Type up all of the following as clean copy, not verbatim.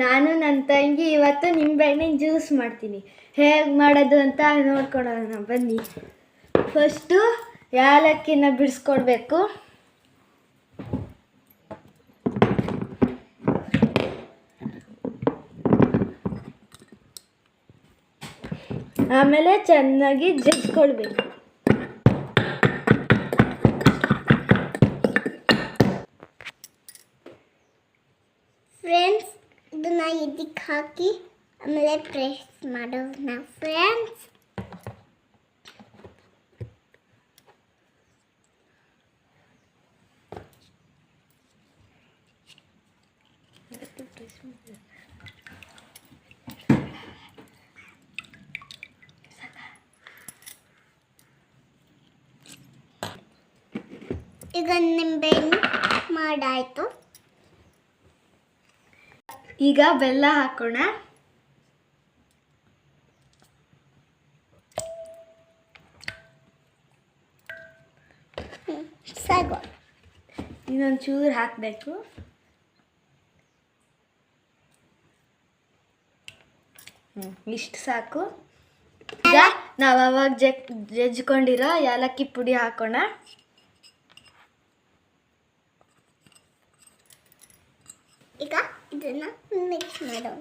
ನಾನು ನನ್ನ ತಂಗಿ ಇವತ್ತು ನಿಂಬೆಹಣ್ಣಿನ ಜ್ಯೂಸ್ ಮಾಡ್ತೀನಿ. ಹೇಗೆ ಮಾಡೋದು ಅಂತ ನೋಡ್ಕೊಳ್ಳೋಣ ಬನ್ನಿ. ಫಸ್ಟು ಏಲಕ್ಕಿನ ಬಿಡಿಸ್ಕೊಡ್ಬೇಕು. ಆಮೇಲೆ ಚೆನ್ನಾಗಿ ಜಜ್ಕೊಳ್ಬೇಕು. ಫ್ರೆಂಡ್ಸ್, ಇದನ್ನ ಇದಕ್ಕೆ ಹಾಕಿ ಆಮೇಲೆ ಪ್ರೆಸ್ ಮಾಡೋಣ ಫ್ರೆಂಡ್ಸ್. ಈಗ ನಿಂಬೆಹಣ್ಣು ಮಾಡಾಯ್ತು. ಈಗ ಬೆಲ್ಲ ಹಾಕೋಣ. ಸಾಕು, ಇನ್ನೊಂದು ಚೂರು ಹಾಕಬೇಕು. ಇಷ್ಟು ಸಾಕು. ಈಗ ನಾವು ಅವಾಗ ಜಜ್ಕೊಂಡಿರೋ ಏಲಕ್ಕಿ ಪುಡಿ ಹಾಕೋಣ. ಈಗ ಇದನ್ನ ಮಿಕ್ಸ್ ಮಾಡೋಣ.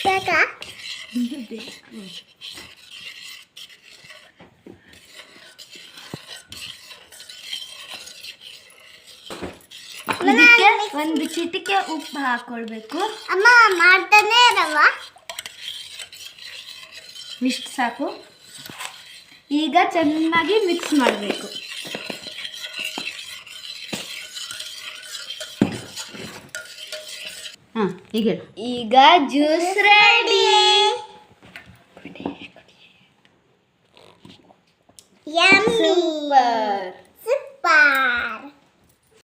ಸಾಕಾ? ಇದಕ್ಕೆ ಒಂದು ಚಿಟಿಕೆ ಉಪ್ಪು ಹಾಕೊಳ್ಬೇಕು. ಅಮ್ಮ ಮಾಡ್ತಾನೆ ಇರವ. ಇಷ್ಟು ಸಾಕು. ಈಗ ಚೆನ್ನಾಗಿ ಮಿಕ್ಸ್ ಮಾಡಬೇಕು. ಈಗ ಜ್ಯೂಸ್ ರೆಡಿ. ಯಮ್ಮಿ. ಸೂಪರ್.